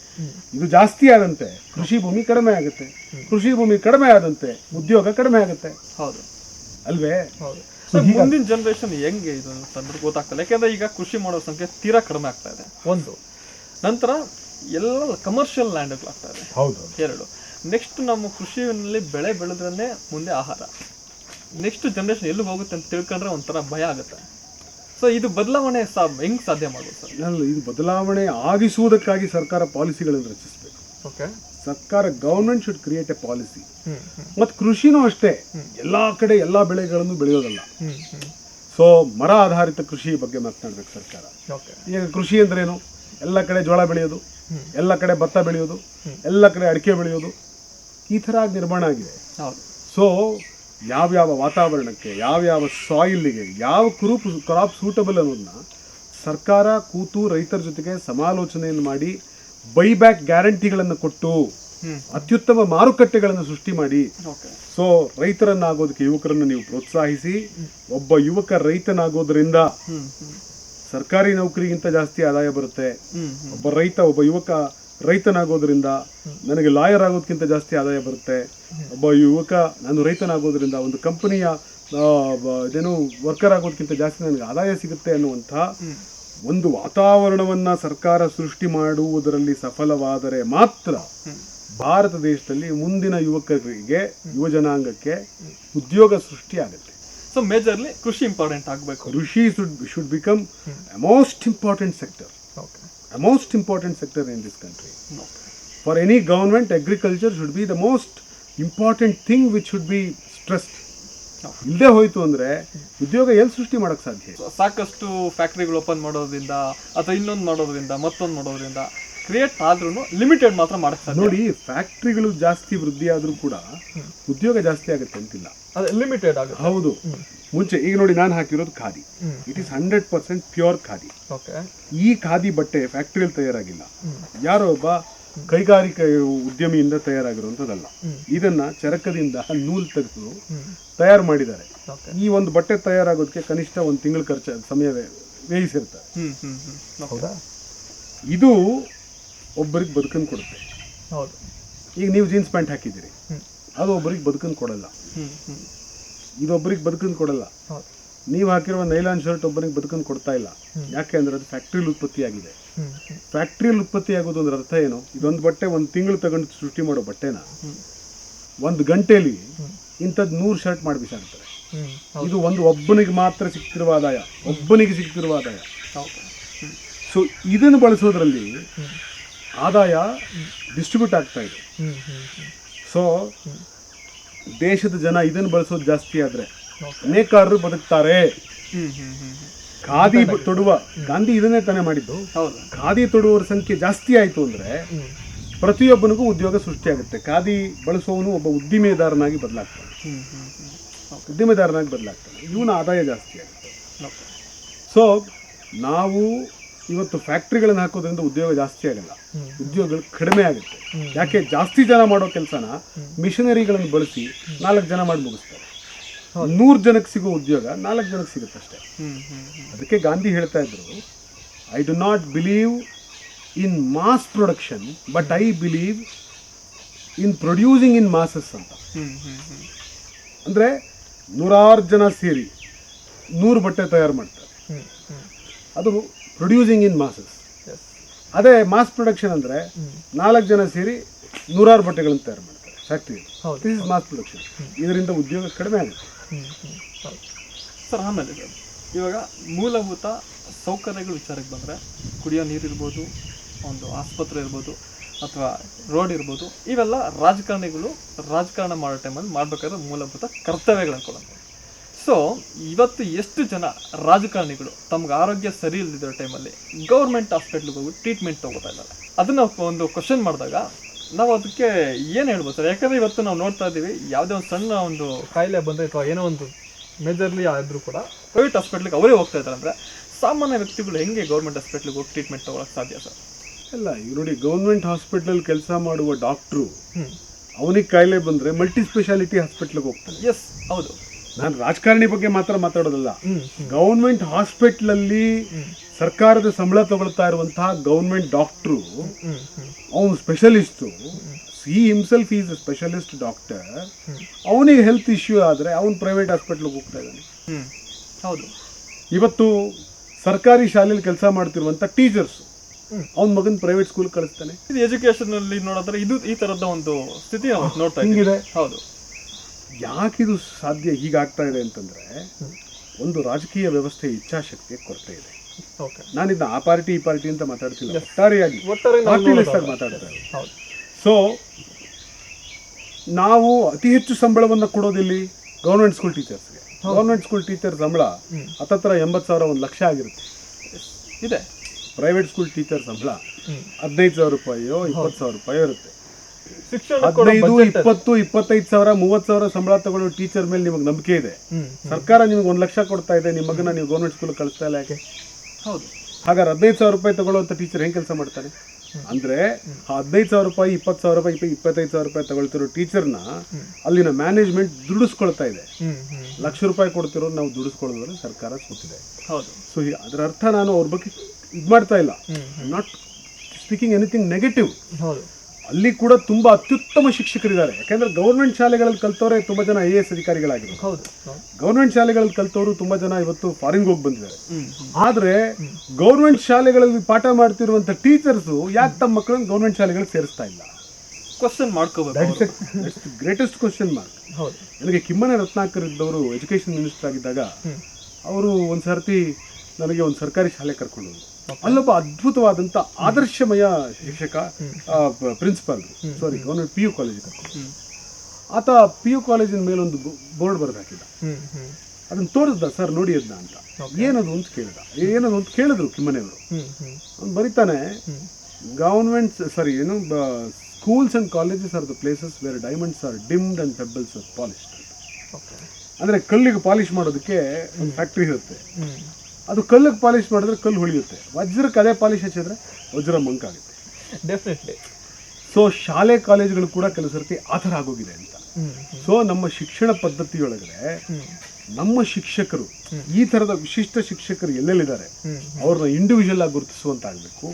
ಇದು ಜಾಸ್ತಿ ಆದಂತೆ ಕೃಷಿ ಭೂಮಿ ಕಡಿಮೆ ಆಗುತ್ತೆ. ಕೃಷಿ ಭೂಮಿ ಕಡಿಮೆ ಆದಂತೆ ಉದ್ಯೋಗ ಕಡಿಮೆ ಆಗುತ್ತೆ. ಹೌದು ಅಲ್ವೇ? ಮುಂದಿನ ಜನರೇಷನ್ ಹೆಂಗೆ ಇದು ಅಂತಂದ್ರೆ ಗೊತ್ತಾಗ್ತಲ್ಲ. ಯಾಕೆಂದ್ರೆ ಈಗ ಕೃಷಿ ಮಾಡೋ ಸಂಖ್ಯೆ ತೀರಾ ಕಡಿಮೆ ಆಗ್ತಾ ಇದೆ. ಒಂದು ನಂತರ ಎಲ್ಲ ಕಮರ್ಷಿಯಲ್ ಲ್ಯಾಂಡ್ಗಳಾಗ್ತಾ ಇದೆ. ಹೌದು. 2 ನೆಕ್ಸ್ಟ್ ನಮ್ಮ ಕೃಷಿಯಲ್ಲಿ ಬೆಳೆ ಬೆಳೆದ್ರೆ ಮುಂದೆ ಆಹಾರ. ನೆಕ್ಸ್ಟ್ ಜನರೇಷನ್ ಎಲ್ಲಿ ಹೋಗುತ್ತೆ ಅಂತ ತಿಳ್ಕೊಂಡ್ರೆ ಒಂಥರ ಭಯ ಆಗುತ್ತೆ. ಸೊ ಇದು ಬದಲಾವಣೆ ಹೆಂಗ್ ಸಾಧ್ಯ ಮಾಡೋದು ಸರ್? ಇದು ಬದಲಾವಣೆ ಆಗಿಸುವುದಕ್ಕಾಗಿ ಸರ್ಕಾರ ಪಾಲಿಸಿಗಳನ್ನು ರಚಿಸಬೇಕು. ಓಕೆ. ಸರ್ಕಾರ government should create A policy. ಮತ್ತು ಕೃಷಿನೂ ಅಷ್ಟೇ, ಎಲ್ಲಾ ಕಡೆ ಎಲ್ಲಾ ಬೆಳೆಗಳನ್ನು ಬೆಳೆಯೋದಲ್ಲ. ಸೊ ಮರ ಆಧಾರಿತ ಕೃಷಿ ಬಗ್ಗೆ ಮಾತನಾಡ್ಬೇಕು ಸರ್ಕಾರ. ಈಗ ಕೃಷಿ ಅಂದ್ರೇನು? ಎಲ್ಲ ಕಡೆ ಜೋಳ ಬೆಳೆಯೋದು, ಎಲ್ಲ ಕಡೆ ಭತ್ತ ಬೆಳೆಯೋದು, ಎಲ್ಲ ಕಡೆ ಅಡಿಕೆ ಬೆಳೆಯೋದು, ಈ ಥರ ನಿರ್ಮಾಣ ಆಗಿದೆ. ಸೊ ಯಾವ್ಯಾವ ವಾತಾವರಣಕ್ಕೆ, ಯಾವ್ಯಾವ ಸಾಯಿಲ್ಗೆ, ಯಾವ ಕ್ರಾಪ್ ಸೂಟಬಲ್ ಅನ್ನೋದನ್ನ ಸರ್ಕಾರ ಕೂತು ರೈತರ ಜೊತೆಗೆ ಸಮಾಲೋಚನೆಯನ್ನು ಮಾಡಿ ಬೈಬ್ಯಾಕ್ ಗ್ಯಾರಂಟಿಗಳನ್ನು ಕೊಟ್ಟು ಅತ್ಯುತ್ತಮ ಮಾರುಕಟ್ಟೆಗಳನ್ನು ಸೃಷ್ಟಿ ಮಾಡಿ. ಸೊ ರೈತರನ್ನಾಗೋದಕ್ಕೆ ಯುವಕರನ್ನು ನೀವು ಪ್ರೋತ್ಸಾಹಿಸಿ. ಒಬ್ಬ ಯುವಕ ರೈತನಾಗೋದ್ರಿಂದ ಸರ್ಕಾರಿ ನೌಕರಿಗಿಂತ ಜಾಸ್ತಿ ಆದಾಯ ಬರುತ್ತೆ. ಒಬ್ಬ ಯುವಕ ರೈತನಾಗೋದ್ರಿಂದ ನನಗೆ ಲಾಯರ್ ಆಗೋದಕ್ಕಿಂತ ಜಾಸ್ತಿ ಆದಾಯ ಬರುತ್ತೆ. ಒಬ್ಬ ಯುವಕ ನಾನು ರೈತನಾಗೋದ್ರಿಂದ ಒಂದು ಕಂಪನಿಯ ಇದೇನು ವರ್ಕರ್ ಆಗೋದಕ್ಕಿಂತ ಜಾಸ್ತಿ ನನಗೆ ಆದಾಯ ಸಿಗುತ್ತೆ ಅನ್ನುವಂಥ ಒಂದು ವಾತಾವರಣವನ್ನ ಸರ್ಕಾರ ಸೃಷ್ಟಿ ಮಾಡುವುದರಲ್ಲಿ ಸಫಲವಾದರೆ ಮಾತ್ರ ಭಾರತ ದೇಶದಲ್ಲಿ ಮುಂದಿನ ಯುವಕರಿಗೆ, ಯುವಜನಾಂಗಕ್ಕೆ ಉದ್ಯೋಗ ಸೃಷ್ಟಿ ಆಗುತ್ತೆ. ಸೊ ಮೇಜರ್ಲಿ ಕೃಷಿ ಇಂಪಾರ್ಟೆಂಟ್ ಆಗಬೇಕು. ಕೃಷಿ should become a most important sector. A most important sector in this country. For any government, agriculture should be the most important thing which should be stressed. ಇಲ್ಲದೆ ಹೋಯ್ತು ಅಂದ್ರೆ ಉದ್ಯೋಗ ಎಲ್ಲಿ ಸೃಷ್ಟಿ ಮಾಡಕ್ ಸಾಧ್ಯ? ಸಾಕಷ್ಟು ಫ್ಯಾಕ್ಟ್ರಿಗಳು ಓಪನ್ ಮಾಡೋದ್ರಿಂದ ಅಥವಾ ಇನ್ನೊಂದು ಮಾಡೋದ್ರಿಂದ ಮತ್ತೊಂದು ಮಾಡೋದ್ರಿಂದ ಕ್ರಿಯೇಟ್ ಆದ್ರೂ ಲಿಮಿಟೆಡ್ ಮಾತ್ರ ಮಾಡಕ್ ಸಾಧ್ಯ. ನೋಡಿ, ಫ್ಯಾಕ್ಟ್ರಿಗಳು ಜಾಸ್ತಿ ವೃದ್ಧಿ ಆದ್ರೂ ಕೂಡ ಉದ್ಯೋಗ ಜಾಸ್ತಿ ಆಗುತ್ತೆ ಅಂತಿಲ್ಲ, ಲಿಮಿಟೆಡ್ ಆಗುತ್ತೆ. ಹೌದು. ಮುಂಚೆ ಈಗ ನೋಡಿ, ನಾನು ಹಾಕಿರೋದು khadi. It is 100% pure khadi. ಈ ಖಾದಿ ಬಟ್ಟೆ ಫ್ಯಾಕ್ಟ್ರಿಯಲ್ಲಿ ತಯಾರಾಗಿಲ್ಲ, ಯಾರೋ ಒಬ್ಬ ಕೈಗಾರಿಕಾ ಉದ್ಯಮಿಯಿಂದ ತಯಾರಾಗಿರುವಂತದ್ದಲ್ಲ. ಇದನ್ನ ಚರಕದಿಂದ ನೂಲ್ ತೆಗೆದು ತಯಾರು ಮಾಡಿದ್ದಾರೆ. ಈ ಒಂದು ಬಟ್ಟೆ ತಯಾರಾಗೋದಕ್ಕೆ ಕನಿಷ್ಠ 1 ತಿಂಗಳ ಖರ್ಚು ಸಮಯ ವ್ಯಯಿಸಿರ್ತಾರೆ. ಇದು ಒಬ್ಬರಿಗೆ ಬದುಕನ್ನು ಕೊಡುತ್ತೆ. ಈಗ ನೀವು ಜೀನ್ಸ್ ಪ್ಯಾಂಟ್ ಹಾಕಿದ್ದೀರಿ, ಅದು ಒಬ್ಬರಿಗೆ ಬದುಕನ್ನು ಕೊಡಲ್ಲ. ಇದೊಬ್ಬರಿಗೆ ಬದುಕನ್ನು ಕೊಡಲ್ಲ. ನೀವು ಹಾಕಿರುವ ನೈಲಾನ್ ಶರ್ಟ್ ಒಬ್ಬರಿಗೆ ಬದುಕನ್ನು ಕೊಡ್ತಾ ಇಲ್ಲ. ಯಾಕೆ ಅಂದ್ರೆ ಅದು ಫ್ಯಾಕ್ಟ್ರಿಯಲ್ಲಿ ಉತ್ಪತ್ತಿ ಆಗಿದೆ. ಫ್ಯಾಕ್ಟ್ರಿಯಲ್ಲಿ ಉತ್ಪತ್ತಿ ಆಗೋದು ಅಂದ್ರೆ ಅರ್ಥ ಏನು? ಇದೊಂದು ಬಟ್ಟೆ 1 ತಿಂಗಳು ತಗೊಂಡು ಸೃಷ್ಟಿ ಮಾಡೋ ಬಟ್ಟೆನ 1 ಗಂಟೆಯಲ್ಲಿ ಇಂಥದ್ದು 100 ಶರ್ಟ್ ಮಾಡಿ ಬಿಸಾಡ್ತಾರೆ. ಇದು ಒಬ್ಬನಿಗೆ ಮಾತ್ರ ಸಿಗ್ತಿರುವ ಆದಾಯ, ಒಬ್ಬನಿಗೆ ಸಿಗ್ತಿರುವ ಆದಾಯ. ಸೊ ಇದನ್ನು ಬಳಸೋದ್ರಲ್ಲಿ ಆದಾಯ ಡಿಸ್ಟ್ರಿಬ್ಯೂಟ್ ಆಗ್ತಾ ಇದೆ. ಸೊ ದೇಶದ ಜನ ಇದನ್ನು ಬಳಸೋದು ಜಾಸ್ತಿ ಆದ್ರೆ ನೇಕಾರರು ಬದುಕ್ತಾರೆ. ಖಾದಿ ತೊಡುವ ಗಾಂಧಿ ಇದನ್ನೇ ತಾನೇ ಮಾಡಿದ್ದು. ಖಾದಿ ತೊಡುವವರ ಸಂಖ್ಯೆ ಜಾಸ್ತಿ ಆಯಿತು ಅಂದ್ರೆ ಪ್ರತಿಯೊಬ್ಬನಿಗೂ ಉದ್ಯೋಗ ಸೃಷ್ಟಿಯಾಗುತ್ತೆ. ಖಾದಿ ಬಳಸುವವನು ಒಬ್ಬ ಉದ್ದಿಮೆದಾರನಾಗಿ ಬದಲಾಗ್ತಾನೆ. ಇವನ ಆದಾಯ ಜಾಸ್ತಿ ಆಗುತ್ತೆ. ಸೊ ನಾವು ಇವತ್ತು ಫ್ಯಾಕ್ಟ್ರಿಗಳನ್ನು ಹಾಕೋದ್ರಿಂದ ಉದ್ಯೋಗ ಜಾಸ್ತಿ ಆಗಲ್ಲ, ಉದ್ಯೋಗಗಳು ಕಡಿಮೆ ಆಗುತ್ತೆ. ಯಾಕೆ? ಜಾಸ್ತಿ ಜನ ಮಾಡೋ ಕೆಲಸನ ಮಿಷನರಿಗಳನ್ನು ಬಳಸಿ 4 ಜನ ಮಾಡಿ ಮುಗಿಸ್ತಾರೆ. 100 ಜನಕ್ಕೆ ಸಿಗೋ ಉದ್ಯೋಗ 4 ಜನಕ್ಕೆ ಸಿಗುತ್ತೆ ಅಷ್ಟೇ. ಅದಕ್ಕೆ ಗಾಂಧಿ ಹೇಳ್ತಾ ಇದ್ರು, I do not believe in mass production but I believe in producing in masses ಅಂತ. ಅಂದ್ರೆ 100 ಜನ ಸೇರಿ 100 ಬಟ್ಟೆ ತಯಾರು ಮಾಡ್ತಾರೆ, ಅದು ಪ್ರೊಡ್ಯೂಸಿಂಗ್ ಇನ್ ಮಾಸಸ್. ಅದೇ ಮಾಸ್ ಪ್ರೊಡಕ್ಷನ್ ಅಂದ್ರೆ 4 ಜನ ಸೇರಿ 100 ಬಟ್ಟೆಗಳನ್ನು ತಯಾರು ಮಾಡ್ತಾರೆ factory. This is mass production. ಇದರಿಂದ ಉದ್ಯೋಗ ಕಡಿಮೆ ಆಗುತ್ತೆ. ಸರ್, ಆಮೇಲೆ ಇವಾಗ ಮೂಲಭೂತ ಸೌಕರ್ಯಗಳ ವಿಚಾರಕ್ಕೆ ಬಂದರೆ ಕುಡಿಯೋ ನೀರು ಇರ್ಬೋದು, ಒಂದು ಆಸ್ಪತ್ರೆ ಇರ್ಬೋದು, ಅಥವಾ ರೋಡ್ ಇರ್ಬೋದು, ಇವೆಲ್ಲ ರಾಜಕಾರಣ ಮಾಡೋ ಟೈಮಲ್ಲಿ ಮಾಡಬೇಕಾದ್ರೆ ಮೂಲಭೂತ ಕರ್ತವ್ಯಗಳನ್ನು ಕೊಡುತ್ತೆ. ಸೊ ಇವತ್ತು ಎಷ್ಟು ಜನ ರಾಜಕಾರಣಿಗಳು ತಮ್ಗೆ ಆರೋಗ್ಯ ಸರಿ ಇಲ್ಲದಿರೋ ಟೈಮಲ್ಲಿ ಗೌರ್ಮೆಂಟ್ ಹಾಸ್ಪಿಟ್ಲಿಗೆ ಹೋಗಿ ಟ್ರೀಟ್ಮೆಂಟ್ ತೊಗೋತಾ ಇದ್ದಾರೆ. ಅದನ್ನು ಒಂದು ಕ್ವಶನ್ ಮಾಡಿದಾಗ ನಾವು ಅದಕ್ಕೆ ಏನು ಹೇಳ್ಬೋದು ಸರ್? ಯಾಕಂದರೆ ಇವತ್ತು ನಾವು ನೋಡ್ತಾ ಇದ್ದೀವಿ, ಯಾವುದೇ ಒಂದು ಸಣ್ಣ ಒಂದು ಕಾಯಿಲೆ ಬಂದರೆ ಅಥವಾ ಏನೋ ಒಂದು ಮೇಜರ್ಲಿ ಆದರೂ ಕೂಡ ಪ್ರೈವೇಟ್ ಹಾಸ್ಪಿಟ್ಲಿಗೆ ಅವರೇ ಹೋಗ್ತಾ ಇದ್ದಾರೆ. ಅಂದರೆ ಸಾಮಾನ್ಯ ವ್ಯಕ್ತಿಗಳು ಹೆಂಗೆ ಗೌರ್ಮೆಂಟ್ ಹಾಸ್ಪಿಟ್ಲಿಗೆ ಹೋಗಿ ಟ್ರೀಟ್ಮೆಂಟ್ ತೊಗೊಳಕ್ಕೆ ಸಾಧ್ಯ ಸರ್? ಇಲ್ಲ, ಈಗ ನೋಡಿ, ಗೌರ್ಮೆಂಟ್ ಹಾಸ್ಪಿಟಲ್ ಕೆಲಸ ಮಾಡುವ ಡಾಕ್ಟ್ರು ಅವನಿಗೆ ಕಾಯಿಲೆ ಬಂದರೆ ಮಲ್ಟಿ ಸ್ಪೆಷಾಲಿಟಿ ಹಾಸ್ಪಿಟ್ಲಿಗೆ ಹೋಗ್ತಾನೆ. ಎಸ್, ಹೌದು. ನಾನು ರಾಜಕಾರಣಿ ಬಗ್ಗೆ ಮಾತ್ರ ಮಾತಾಡೋದಲ್ಲ. ಗೌರ್ಮೆಂಟ್ ಹಾಸ್ಪಿಟ್ಲಲ್ಲಿ ಸರ್ಕಾರದ ಸಂಬಳ ತಗೊಳ್ತಾ ಇರುವಂತಹ ಗೌರ್ಮೆಂಟ್ ಡಾಕ್ಟ್ರು, ಅವನು specialist, he himself is a specialist doctor. ಅವನಿಗೆ ಹೆಲ್ತ್ ಇಶ್ಯೂ ಆದರೆ ಅವನು ಪ್ರೈವೇಟ್ ಹಾಸ್ಪಿಟ್ಲಿಗೆ ಹೋಗ್ತಾ ಇದ್ದಾನೆ. ಹೌದು. ಇವತ್ತು ಸರ್ಕಾರಿ ಶಾಲೆಯಲ್ಲಿ ಕೆಲಸ ಮಾಡ್ತಿರುವಂಥ ಟೀಚರ್ಸ್ ಅವನ ಮಗನ ಪ್ರೈವೇಟ್ ಸ್ಕೂಲ್ ಕಳಿಸ್ತಾನೆ. ಇದು ಎಜುಕೇಶನ್ ಅಲ್ಲಿ ನೋಡಿದ್ರೆ ಇದು ಈ ತರದ ಒಂದು ಸ್ಥಿತಿ ನಾವು ನೋಡ್ತಾ ಇದ್ದೀವಿ. ಹೌದು. ಯಾಕಿದು ಸಾಧ್ಯ ಹೀಗಾಗ್ತಾ ಇದೆ ಅಂತಂದ್ರೆ, ಒಂದು ರಾಜಕೀಯ ವ್ಯವಸ್ಥೆ ಇಚ್ಛಾಶಕ್ತಿಯ ಕೊರತೆ ಇದೆ. ನಾನಿದ್ದ ಆ ಪಾರ್ಟಿ ಈ ಪಾರ್ಟಿ ಅಂತ ಮಾತಾಡ್ತಿಲ್ಲ, ಒಟ್ಟಾರೆಯಾಗಿ ಮಾತಾಡ್ತಾ ಇದ್ದೀನಿ. ಸೊ ನಾವು ಅತಿ ಹೆಚ್ಚು ಸಂಬಳವನ್ನು ಕೊಡೋದಿಲ್ಲಿ ಗೌರ್ಮೆಂಟ್ ಸ್ಕೂಲ್ ಟೀಚರ್ಸ್ಗೆ. ಗೌರ್ಮೆಂಟ್ ಸ್ಕೂಲ್ ಟೀಚರ್ ಸಂಬಳ ಹತ್ತತ್ರ 80,000, 1 ಲಕ್ಷ ಆಗಿರುತ್ತೆ ಇದೆ. ಪ್ರೈವೇಟ್ ಸ್ಕೂಲ್ ಟೀಚರ್ ಸಂಬಳ 15,000 ರೂಪಾಯಿಯೋ 20,000 ರೂಪಾಯಿಯೋ ಇರುತ್ತೆ. ಶಿಕ್ಷಣ 15-20-25 ಸಾವಿರ 30,000 ಸಂಬಳ ತಗೊಳ್ಳೋ ಟೀಚರ್ ಮೇಲೆ ನಿಮಗೆ ನಂಬಿಕೆ ಇದೆ. ಸರ್ಕಾರ ನಿಮ್ಗೆ 1 ಲಕ್ಷ ಕೊಡ್ತಾ ಇದೆ, ನಿಮ್ಮ ಮಗನ ನೀವು ಗೌರ್ಮೆಂಟ್ ಸ್ಕೂಲ್ ಕಳಿಸ್ತಾ ಇಲ್ಲ ಯಾಕೆ? ಹೌದು. ಹಾಗಾದ್ರೆ 15,000 ರೂಪಾಯಿ ತಗೊಳ್ಳುವಂಥ ಟೀಚರ್ ಹೆಂಗೆ ಕೆಲಸ ಮಾಡ್ತಾನೆ? ಅಂದ್ರೆ 15,000 ರೂಪಾಯಿ 20,000 ರೂಪಾಯಿ 25,000 ರೂಪಾಯಿ ತಗೊಳ್ತಿರೋ ಟೀಚರ್ನ ಅಲ್ಲಿನ ಮ್ಯಾನೇಜ್ಮೆಂಟ್ ದುಡಿಸ್ಕೊಳ್ತಾ ಇದೆ. ಲಕ್ಷ ರೂಪಾಯಿ ಕೊಡ್ತಿರೋ ನಾವು ದುಡಿಸ್ಕೊಳ್ಳೋದ್ರೆ ಸರ್ಕಾರ ಕೂತಿದೆ. ಸೊ ಅದರ ಅರ್ಥ ನಾನು ಅವ್ರ ಬಗ್ಗೆ ಇದು ಮಾಡ್ತಾ ಇಲ್ಲ, ನಾಟ್ ಸ್ಪೀಕಿಂಗ್ ಎನಿಥಿಂಗ್ ನೆಗೆಟಿವ್. ಅಲ್ಲಿ ಕೂಡ ತುಂಬಾ ಅತ್ಯುತ್ತಮ ಶಿಕ್ಷಕರಿದ್ದಾರೆ. ಯಾಕಂದ್ರೆ ಗೌರ್ಮೆಂಟ್ ಶಾಲೆಗಳಲ್ಲಿ ಕಲ್ತವ್ರೆ ತುಂಬಾ ಜನ IAS ಅಧಿಕಾರಿಗಳಾಗಿದ್ದಾರೆ. ಗೌರ್ಮೆಂಟ್ ಶಾಲೆಗಳಲ್ಲಿ ಕಲ್ತವರು ತುಂಬಾ ಜನ ಇವತ್ತು ಫಾರಿನ್ಗೆ ಹೋಗಿ ಬಂದಿದ್ದಾರೆ. ಆದ್ರೆ ಗೌರ್ಮೆಂಟ್ ಶಾಲೆಗಳಲ್ಲಿ ಪಾಠ ಮಾಡ್ತಿರುವಂತ ಟೀಚರ್ಸ್ ಯಾಕೆ ತಮ್ಮ ಮಕ್ಕಳನ್ನ ಗೌರ್ಮೆಂಟ್ ಶಾಲೆಗಳಿಗೆ ಸೇರಿಸ್ತಾ ಇಲ್ಲ? ಕ್ವಶನ್ ಮಾಡ್ಕೋಬೇಕು. Greatest question mark. ನನಗೆ ಕಿಮ್ಮನೆ ರತ್ನಾಕರ್ ಇದ್ದವರು ಎಜುಕೇಶನ್ ಮಿನಿಸ್ಟರ್ ಆಗಿದ್ದಾಗ ಅವರು ಒಂದ್ಸರ್ತಿ ನನಗೆ ಒಂದು ಸರ್ಕಾರಿ ಶಾಲೆ ಕರ್ಕೊಂಡು ಅಲ್ಲೊಬ್ಬ ಅದ್ಭುತವಾದಂಥ ಆದರ್ಶಮಯ ಶಿಕ್ಷಕ ಪ್ರಿನ್ಸಿಪಾಲ್, ಸಾರಿ ಗೌರ್ಮೆಂಟ್ PU ಕಾಲೇಜ್ ಕರ್ಕೊಂಡು. ಆತ PU ಕಾಲೇಜಿನ ಮೇಲೊಂದು ಬೋರ್ಡ್ ಬರೆದಾಕಿದ್ದ. ಅದನ್ನ ತೋರಿಸ್ದ, ಸರ್ ನೋಡಿ ಅದನ್ನ ಅಂತ. ಏನದು ಅಂತ ಕೇಳಿದ. ಏನದು ಅಂತ ಕೇಳಿದ್ರು ಕಿಮ್ಮನೆಯವರು. ಅವ್ನು ಬರೀತಾನೆ, schools and colleges are the places where diamonds are dimmed and pebbles are polished. ಅಂದ್ರೆ ಕಲ್ಲಿಗೆ ಪಾಲಿಶ್ ಮಾಡೋದಕ್ಕೆ ಒಂದು ಫ್ಯಾಕ್ಟ್ರಿ ಇರುತ್ತೆ. ಅದು ಕಲ್ಲಿಗೆ ಪಾಲಿಶ್ ಮಾಡಿದ್ರೆ ಕಲ್ಲು ಹೊಳಿಯುತ್ತೆ, ವಜ್ರಕ್ಕೆ ಅದೇ ಪಾಲಿಶ್ ಹಚ್ಚಿದ್ರೆ ವಜ್ರ ಮಂಕಾಗುತ್ತೆ. ಡೆಫಿನೆಟ್ಲಿ. ಸೊ ಶಾಲೆ ಕಾಲೇಜುಗಳು ಕೂಡ ಕೆಲವು ಸರ್ತಿ ಆ ಥರ ಆಗೋಗಿದೆ ಅಂತ. ಸೊ ನಮ್ಮ ಶಿಕ್ಷಣ ಪದ್ಧತಿಯೊಳಗಡೆ ನಮ್ಮ ಶಿಕ್ಷಕರು, ಈ ಥರದ ವಿಶಿಷ್ಟ ಶಿಕ್ಷಕರು ಎಲ್ಲೆಲ್ಲಿದ್ದಾರೆ ಅವ್ರನ್ನ ಇಂಡಿವಿಜುವಲ್ ಆಗಿ ಗುರುತಿಸುವಂತಾಗಬೇಕು.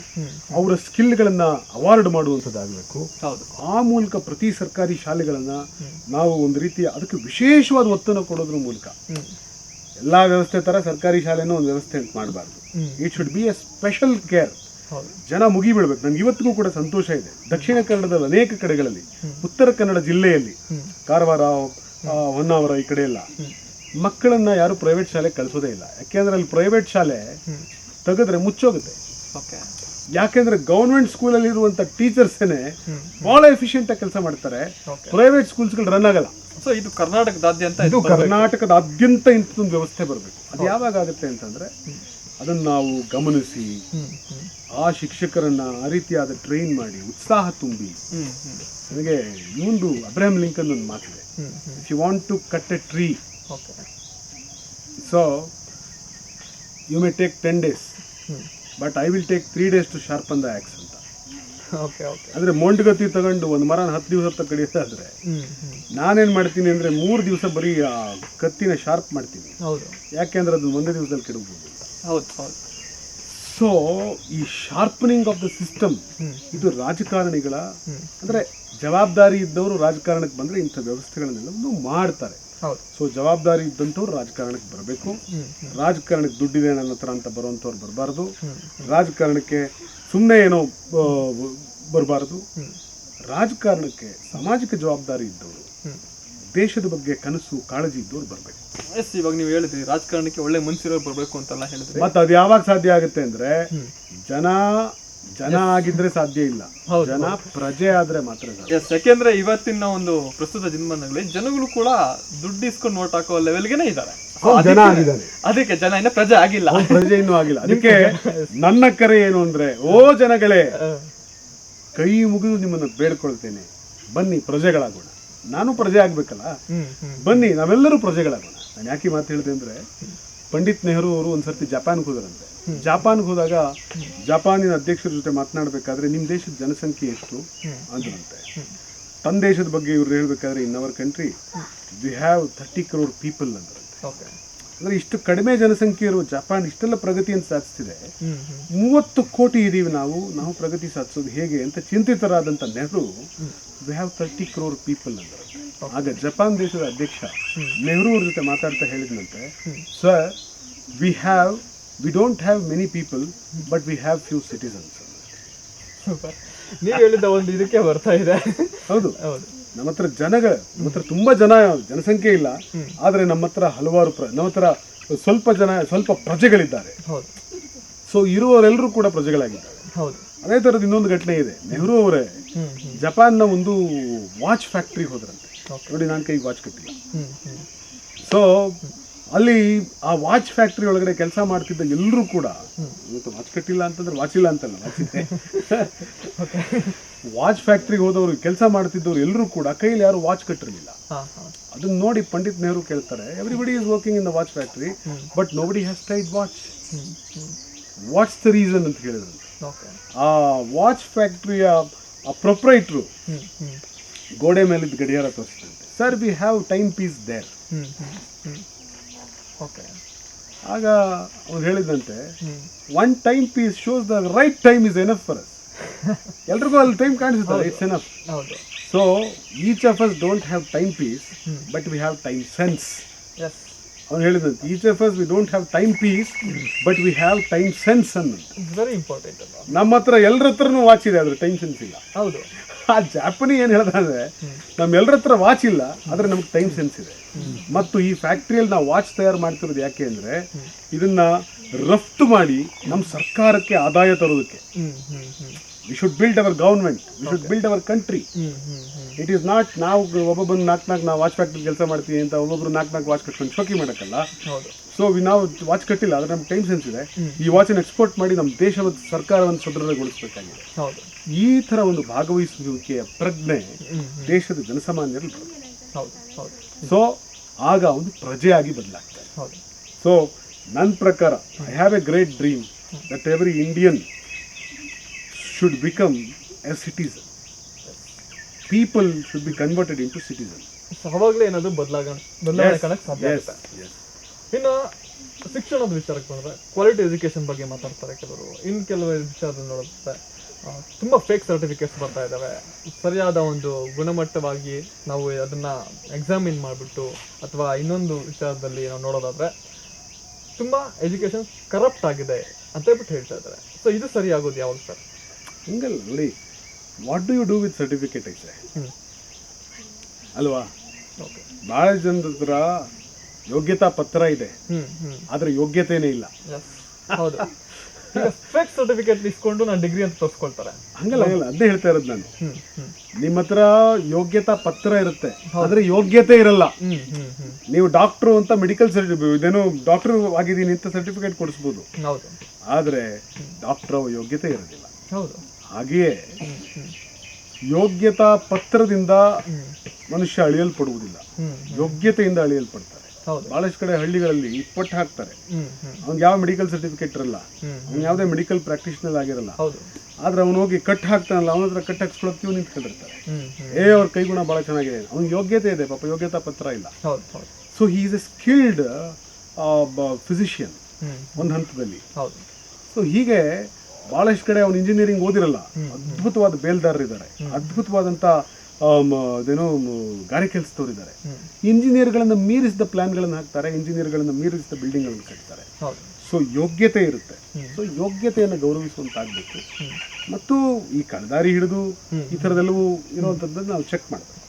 ಅವರ ಸ್ಕಿಲ್ಗಳನ್ನ ಅವಾರ್ಡ್ ಮಾಡುವಂಥದ್ದಾಗಬೇಕು. ಆ ಮೂಲಕ ಪ್ರತಿ ಸರ್ಕಾರಿ ಶಾಲೆಗಳನ್ನ ನಾವು ಒಂದು ರೀತಿಯ ಅದಕ್ಕೆ ವಿಶೇಷವಾದ ಒತ್ತನ್ನು ಕೊಡೋದ್ರ ಮೂಲಕ, ಎಲ್ಲ ವ್ಯವಸ್ಥೆ ತರ ಸರ್ಕಾರಿ ಶಾಲೆನೂ ಒಂದು ವ್ಯವಸ್ಥೆ ಅಂತ ಮಾಡಬಾರ್ದು. It should be A special care. ಜನ ಮುಗಿಬೀಳ್ಬೇಕು. ನಂಗೆ ಇವತ್ತಿಗೂ ಕೂಡ ಸಂತೋಷ ಇದೆ, ದಕ್ಷಿಣ ಕನ್ನಡದ ಅನೇಕ ಕಡೆಗಳಲ್ಲಿ, ಉತ್ತರ ಕನ್ನಡ ಜಿಲ್ಲೆಯಲ್ಲಿ, ಕಾರವಾರ, ಹೊನ್ನಾವರ, ಈ ಕಡೆ ಎಲ್ಲ ಮಕ್ಕಳನ್ನ ಯಾರು ಪ್ರೈವೇಟ್ ಶಾಲೆ ಕಳಿಸೋದೇ ಇಲ್ಲ. ಯಾಕೆಂದ್ರೆ ಅಲ್ಲಿ ಪ್ರೈವೇಟ್ ಶಾಲೆ ತೆಗೆದ್ರೆ ಮುಚ್ಚೋಗುತ್ತೆ. ಯಾಕೆಂದ್ರೆ ಗೌರ್ಮೆಂಟ್ ಸ್ಕೂಲಲ್ಲಿ ಇರುವಂತ ಟೀಚರ್ಸೇನೆ ಬಹಳ ಎಫಿಷಿಯಂಟ್ ಆಗಿ ಕೆಲಸ ಮಾಡ್ತಾರೆ, ಪ್ರೈವೇಟ್ ಸ್ಕೂಲ್ಸ್ಗಳು ರನ್ ಆಗಲ್ಲ. ಸೊ ಇದು ಕರ್ನಾಟಕದಾದ್ಯಂತ ಇಂಥದೊಂದು ವ್ಯವಸ್ಥೆ ಬರಬೇಕು. ಅದು ಯಾವಾಗ ಆಗುತ್ತೆ ಅಂತಂದ್ರೆ ಅದನ್ನು ನಾವು ಗಮನಿಸಿ ಆ ಶಿಕ್ಷಕರನ್ನ ಆ ರೀತಿಯಾದ ಟ್ರೈನ್ ಮಾಡಿ ಉತ್ಸಾಹ ತುಂಬಿ. ನನಗೆ ಇನ್ನೊಂದು ಅಬ್ರಹಂ ಲಿಂಕನ್ ಒಂದು ಮಾತಿದೆ, if you want to cut a tree, so you may take 10 days, but I will take 3 days to sharpen the axe ಅಂತ. ಅಂದ್ರೆ ಮೊಂಡ್ಗತಿ ತಗೊಂಡು ಒಂದು ಮರನ 10 ದಿವಸ ಕಡಿಯೋದಾದ್ರೆ ನಾನೇನ್ ಮಾಡ್ತೀನಿ ಅಂದ್ರೆ 3 ದಿವಸ ಬರೀ ಆ ಕತ್ತಿನ ಶಾರ್ಪ್ ಮಾಡ್ತೀನಿ. ಯಾಕೆಂದ್ರೆ ಅದು ಒಂದೇ ದಿವಸದಲ್ಲಿ ಕೆಡಬಹುದು. ಸೊ ಈ ಶಾರ್ಪನಿಂಗ್ ಆಫ್ ದ ಸಿಸ್ಟಮ್ ಇದು ರಾಜಕಾರಣಿಗಳ ಅಂದ್ರೆ ಜವಾಬ್ದಾರಿ ಇದ್ದವರು ರಾಜಕಾರಣಕ್ಕೆ ಬಂದ್ರೆ ಇಂಥ ವ್ಯವಸ್ಥೆಗಳನ್ನೆಲ್ಲ ಮಾಡ್ತಾರೆ. ಸೊ ಜವಾಬ್ದಾರಿ ಇದ್ದಂಥವ್ರು ರಾಜಕಾರಣಕ್ಕೆ ಬರಬೇಕು. ರಾಜಕಾರಣಕ್ಕೆ ದುಡ್ಡಿದೆ ನನ್ನ ಹತ್ರ ಅಂತ ಬರುವಂಥವ್ರು ಬರಬಾರ್ದು. ರಾಜಕಾರಣಕ್ಕೆ ಸುಮ್ಮನೆ ಏನೋ ಬರಬಾರ್ದು. ರಾಜಕಾರಣಕ್ಕೆ ಸಾಮಾಜಿಕ ಜವಾಬ್ದಾರಿ ಇದ್ದವರು, ದೇಶದ ಬಗ್ಗೆ ಕನಸು ಕಾಳಜಿ ಇದ್ದವ್ರು ಬರಬೇಕು. ಎಸ್, ಇವಾಗ ನೀವು ಹೇಳಿದ್ರಿ ರಾಜಕಾರಣಕ್ಕೆ ಒಳ್ಳೆ ಮನಸ್ಸಿರೋರು ಬರಬೇಕು ಅಂತೆಲ್ಲ ಹೇಳಿದ್ರಿ. ಮತ್ತೆ ಅದು ಯಾವಾಗ ಸಾಧ್ಯ ಆಗುತ್ತೆ ಅಂದ್ರೆ ಜನ ಆಗಿದ್ರೆ ಸಾಧ್ಯ ಇಲ್ಲ, ಜನ ಪ್ರಜೆ ಆದ್ರೆ ಮಾತ್ರ ಸಾಧ್ಯ. ಎಸ್, ಯಾಕೆಂದ್ರೆ ಇವತ್ತಿನ ಒಂದು ಪ್ರಸ್ತುತ ದಿನಮಾನಗಳಲ್ಲಿ ಜನಗಳು ಕೂಡ ದುಡ್ಡು ಇಸ್ಕೊಂಡು ನೋಟ್ ಹಾಕೋ ಲೆವೆಲ್ಗೆನೆ ಇದ್ದಾರೆ. ಅದಕ್ಕೆ ಜನ ಇನ್ನ ಪ್ರಜೆ ಆಗಿಲ್ಲ, ಪ್ರಜೆ ಇನ್ನೂ ಆಗಿಲ್ಲ. ಅದಕ್ಕೆ ನನ್ನ ಕರೆ ಏನು ಅಂದ್ರೆ, ಓ ಜನಗಳೇ, ಕೈ ಮುಗಿದು ನಿಮ್ಮನ್ನ ಬೇಡ್ಕೊಳ್ತೇನೆ, ಬನ್ನಿ ಪ್ರಜೆಗಳಾಗೋಣ. ನಾನು ಪ್ರಜೆ ಆಗ್ಬೇಕಲ್ಲ, ಬನ್ನಿ ನಾವೆಲ್ಲರೂ ಪ್ರಜೆಗಳಾಗೋಣ. ನಾನು ಯಾಕೆ ಮಾತು ಹೇಳಿದೆ ಅಂದ್ರೆ, ಪಂಡಿತ್ ನೆಹರು ಅವರು ಒಂದ್ಸರ್ತಿ ಜಪಾನ್ಗೆ ಹೋದರಂತೆ. ಜಪಾನ್ಗೆ ಹೋದಾಗ ಜಪಾನಿನ ಅಧ್ಯಕ್ಷರ ಜೊತೆ ಮಾತನಾಡಬೇಕಾದ್ರೆ ನಿಮ್ಮ ದೇಶದ ಜನಸಂಖ್ಯೆ ಎಷ್ಟು ಅಂದ್ರಂತೆ. ತನ್ನ ದೇಶದ ಬಗ್ಗೆ ಇವ್ರು ಹೇಳ್ಬೇಕಾದ್ರೆ, in our country we have 30 crore people ಅಂದ್ರಂತೆ. ಅಂದ್ರೆ ಇಷ್ಟು ಕಡಿಮೆ ಜನಸಂಖ್ಯೆ ಇರುವ ಜಪಾನ್ ಇಷ್ಟೆಲ್ಲ ಪ್ರಗತಿಯನ್ನು ಸಾಧಿಸ್ತಿದೆ, 30 ಕೋಟಿ ಇದೀವಿ ನಾವು ಪ್ರಗತಿ ಸಾಧಿಸೋದು ಹೇಗೆ ಅಂತ ಚಿಂತಿತರಾದಂಥ Nehru we have 30 crore people ಅಂತಾರೆ. ಆಗ ಜಪಾನ್ ದೇಶದ ಅಧ್ಯಕ್ಷ ನೆಹರು ಅವ್ರ ಜೊತೆ ಮಾತಾಡ್ತಾ ಹೇಳಿದ್ನಂತೆ, sir we don't have many people but we have few citizens. ನೀವು ಹೇಳಿದ ಒಂದು ಇದಕ್ಕೆ ಬರ್ತಾ ಇದೆ. ಹೌದು, ನಮ್ಮ ಹತ್ರ ತುಂಬಾ ಜನಸಂಖ್ಯೆ ಇಲ್ಲ, ಆದ್ರೆ ನಮ್ಮ ಹತ್ರ ಹಲವಾರು ನಮ್ಮ ಹತ್ರ ಸ್ವಲ್ಪ ಪ್ರಜೆಗಳಿದ್ದಾರೆ. ಸೊ ಇರುವವರೆಲ್ಲರೂ ಕೂಡ ಪ್ರಜೆಗಳಾಗಿದ್ದಾರೆ. ಅದೇ ತರದ ಇನ್ನೊಂದು ಘಟನೆ ಇದೆ. ನೆಹರು ಅವರೇ ಜಪಾನ್ನ ಒಂದು ವಾಚ್ ಫ್ಯಾಕ್ಟ್ರಿಗೆ ಹೋದ್ರಂತೆ. ನೋಡಿ, ನಾನು ಕೈಗೆ ವಾಚ್ ಕಟ್ಟಿಲ್ಲ. ಸೊ ಅಲ್ಲಿ ಆ ವಾಚ್ ಫ್ಯಾಕ್ಟ್ರಿ ಒಳಗಡೆ ಕೆಲಸ ಮಾಡ್ತಿದ್ದ ಎಲ್ಲರೂ ಕೂಡ, ಇವತ್ತು ವಾಚ್ ಕಟ್ಟಿಲ್ಲ ಅಂತಂದ್ರೆ ವಾಚ್ ಇಲ್ಲ ಅಂತಲ್ಲ, ವಾಚ್ ಇದೆ. ವಾಚ್ ಫ್ಯಾಕ್ಟ್ರಿಗೆ ಹೋದವರು ಕೆಲಸ ಮಾಡ್ತಿದ್ದವ್ರು ಎಲ್ಲರೂ ಕೂಡ ಕೈಯಲ್ಲಿ ಯಾರು ವಾಚ್ ಕಟ್ಟಿರಲಿಲ್ಲ. ಅದನ್ನ ನೋಡಿ ಪಂಡಿತ್ ನೆಹರು ಕೇಳ್ತಾರೆ, everybody is working in the watch factory but nobody has tied watch. What's the reason ಅಂತ ಹೇಳಿದ್ರು. ಆ ವಾಚ್ ಫ್ಯಾಕ್ಟ್ರಿಯ ಆ ಪ್ರೊಪ್ರೈಟ್ರು ಗೋಡೆ ಮೇಲಿದ್ದ ಗಡಿಯಾರ ತೋರಿಸಿದಂತೆ, sir we have time piece there. ಆಗ ಅವ್ರು ಹೇಳಿದಂತೆ, one time piece shows the right time is enough for us. ಎಲ್ರಿಗೂ ಅಲ್ಲಿ ಟೈಮ್ ಕಾಣಿಸುತ್ತದೆ, it's enough. So each of us don't have time piece but we have time sense. ಅವ್ನು ಹೇಳಿದಂತೆ, each of us we don't have time piece but we have time sense ಅನ್ನೋದು. Very important. ನಮ್ಮ ಹತ್ರ ಎಲ್ಲರ ಹತ್ರನೂ watch ಇದೆ, ಆದ್ರೆ time sense ಇಲ್ಲ. ಹೌದು. ಆ ಜಾಪನಿ ಏನು ಹೇಳ್ದ ಅಂದ್ರೆ, ನಮ್ಮೆಲ್ಲರ ಹತ್ರ ವಾಚ್ ಇಲ್ಲ ಆದ್ರೆ ನಮ್ಗೆ ಟೈಮ್ ಸೆನ್ಸ್ ಇದೆ. ಮತ್ತು ಈ ಫ್ಯಾಕ್ಟ್ರಿಯಲ್ಲಿ ನಾವು ವಾಚ್ ತಯಾರು ಮಾಡ್ತಿರೋದು ಯಾಕೆ ಅಂದ್ರೆ, ಇದನ್ನ ರಫ್ತು ಮಾಡಿ ನಮ್ಮ ಸರ್ಕಾರಕ್ಕೆ ಆದಾಯ ತರೋದಕ್ಕೆ. We should build our government, we should build our country. It is not ನಾವು ಒಬ್ಬೊಬ್ಬರು ನಾಲ್ಕು ನಾವು ವಾಚ್ ಫ್ಯಾಕ್ಟ್ರಿ ಕೆಲಸ ಮಾಡ್ತೀವಿ ಅಂತ ಒಬ್ಬೊಬ್ರು ನಾಲ್ಕು ವಾಚ್ ಕಟ್ಕೊಂಡು ಶೋಕಿ ಮಾಡೋಕ್ಕಲ್ಲ. ಸೊ ನಾವು ವಾಚ್ ಕಟ್ಟಿಲ್ಲ ಆದ್ರೆ ನಮ್ಗೆ ಟೈಮ್ ಸೆನ್ಸ್ ಇದೆ, ಈ ವಾಚನ್ನು ಎಕ್ಸ್ಪೋರ್ಟ್ ಮಾಡಿ ನಮ್ಮ ದೇಶದ ಸರ್ಕಾರವನ್ನು ಸದೃಢಗೊಳಿಸಬೇಕಾಗಿದೆ. ಈ ಥರ ಒಂದು ಭಾಗವಹಿಸುವಿಕೆಯ ಪ್ರಜ್ಞೆ ದೇಶದ ಜನಸಾಮಾನ್ಯರಲ್ಲಿ ಬರುತ್ತೆ. ಸೊ ಆಗ ಒಂದು ಪ್ರಜೆಯಾಗಿ ಬದಲಾಗ್ತಾರೆ. ಸೊ ನನ್ನ ಪ್ರಕಾರ I have A great dream that every Indian should become a citizen. People should be converted into citizens. ಅವಾಗಲೇ ಏನಾದರೂ ಬದಲಾವಣೆ ಕಾಣಕ್ಕೆ ಸಾಧ್ಯ ಆಗುತ್ತೆ. ಇನ್ನು ಶಿಕ್ಷಣದ ವಿಚಾರಕ್ಕೆ ಬಂದರೆ ಕ್ವಾಲಿಟಿ ಎಜುಕೇಷನ್ ಬಗ್ಗೆ ಮಾತಾಡ್ತಾರೆ ಕೆಲವರು. ಇನ್ನು ಕೆಲವು ವಿಚಾರದಲ್ಲಿ ನೋಡುತ್ತೆ ತುಂಬ ಫೇಕ್ ಸರ್ಟಿಫಿಕೇಟ್ಸ್ ಬರ್ತಾ ಇದ್ದಾವೆ. ಸರಿಯಾದ ಒಂದು ಗುಣಮಟ್ಟವಾಗಿ ನಾವು ಅದನ್ನು ಎಕ್ಸಾಮಿನ್ ಮಾಡಿಬಿಟ್ಟು ಅಥವಾ ಇನ್ನೊಂದು ವಿಚಾರದಲ್ಲಿ ನಾವು ನೋಡೋದಾದರೆ ತುಂಬ ಎಜುಕೇಷನ್ ಕರಪ್ಟ್ ಆಗಿದೆ ಅಂತ ಹೇಳ್ಬಿಟ್ಟು ಹೇಳ್ತಾ ಇದ್ದಾರೆ. ಸೊ ಇದು ಸರಿ ಆಗೋದು ಯಾವಾಗ ಸರ್? ಹಂಗಲ್ಲ ನೋಡಿ, what do you do with certificate ಐತೆ ಅಲ್ವಾ? ಭಾಳ ಜನದ ಹತ್ರ ಯೋಗ್ಯತಾ ಪತ್ರ ಇದೆ ಆದ್ರೆ ಯೋಗ್ಯತೆನೇ ಇಲ್ಲ. ಫೇಕ್ ಸರ್ಟಿಫಿಕೇಟ್ ಇಸ್ಕೊಂಡು ನಾನು ಡಿಗ್ರಿ ಅಂತ ತೋರಿಸ್ಕೊಳ್ತಾರೆ. ಹಂಗಲ್ಲ ಅದೇ ಹೇಳ್ತಾ ಇರೋದು ನಾನು. ನಿಮ್ಮ ಹತ್ರ ಯೋಗ್ಯತಾ ಪತ್ರ ಇರುತ್ತೆ ಆದ್ರೆ ಯೋಗ್ಯತೆ ಇರಲ್ಲ. ನೀವು ಡಾಕ್ಟ್ರು ಅಂತ ಮೆಡಿಕಲ್ ಸರ್ಟಿಫಿಕೇಟ್, ಇದೇನೋ ಡಾಕ್ಟರ್ ಆಗಿದ್ದೀನಿ ಅಂತ ಸರ್ಟಿಫಿಕೇಟ್ ಕೊಡಿಸ್ಬೋದು, ಆದ್ರೆ ಡಾಕ್ಟರ್ ಯೋಗ್ಯತೆ ಇರೋದಿಲ್ಲ. ಹಾಗೆಯೇ ಯೋಗ್ಯತಾ ಪತ್ರದಿಂದ ಮನುಷ್ಯ ಅಳಿಯಲ್ಪಡುವುದಿಲ್ಲ, ಯೋಗ್ಯತೆಯಿಂದ ಅಳಿಯಲ್ಪಡ್ತಾರೆ. ಬಹಳಷ್ಟು ಕಡೆ ಹಳ್ಳಿಗಳಲ್ಲಿ ಪಟ್ಟು ಹಾಕ್ತಾರೆ, ಅವ್ನಿಗೆ ಯಾವ ಮೆಡಿಕಲ್ ಸರ್ಟಿಫಿಕೇಟ್ ಇರಲ್ಲ, ಅವ್ನು ಯಾವುದೇ ಮೆಡಿಕಲ್ ಪ್ರಾಕ್ಟೀಷನರ್ ಆಗಿರಲ್ಲ, ಆದ್ರೆ ಅವ್ನು ಹೋಗಿ ಕಟ್ ಹಾಕ್ತಾನಲ್ಲ, ಅವನ ಹತ್ರ ಕಟ್ ಹಾಕ್ಸ್ಕೊಳಕ್ಕೆ ಇವ್ನು ನಿಂತ್ಕೊಂಡಿರ್ತಾರೆ. ಅವ್ರ ಕೈಗುಣ ಬಹಳ ಚೆನ್ನಾಗಿದೆ, ಅವ್ನಿಗೆ ಯೋಗ್ಯತೆ ಇದೆ, ಪಾಪ ಯೋಗ್ಯತಾ ಪತ್ರ ಇಲ್ಲ. So he is A skilled physician ಒಂದು ಹಂತದಲ್ಲಿ. ಸೊ ಹೀಗೆ ಬಹಳಷ್ಟು ಕಡೆ ಅವ್ನು ಇಂಜಿನಿಯರಿಂಗ್ ಓದಿರಲ್ಲ, ಅದ್ಭುತವಾದ ಬೇಲ್ದಾರರಿದ್ದಾರೆ, ಅದ್ಭುತವಾದಂಥ ಅದೇನೋ ಗಾರೆ ಕೆಲಸದವರಿದ್ದಾರೆ. ಇಂಜಿನಿಯರ್ಗಳನ್ನು ಮೀರಿಸಿದ ಪ್ಲಾನ್ಗಳನ್ನು ಹಾಕ್ತಾರೆ, ಇಂಜಿನಿಯರ್ಗಳನ್ನು ಮೀರಿಸಿದ ಬಿಲ್ಡಿಂಗ್ಗಳನ್ನು ಕಟ್ತಾರೆ. ಸೊ ಯೋಗ್ಯತೆ ಇರುತ್ತೆ. ಸೊ ಯೋಗ್ಯತೆಯನ್ನು ಗೌರವಿಸುವಂತಾಗಬೇಕು. ಮತ್ತು ಈ ಕಳದಾರಿ ಹಿಡಿದು ಈ ಥರದೆಲ್ಲವೂ ಇರುವಂಥದ್ದನ್ನು ನಾವು ಚೆಕ್ ಮಾಡಬೇಕು.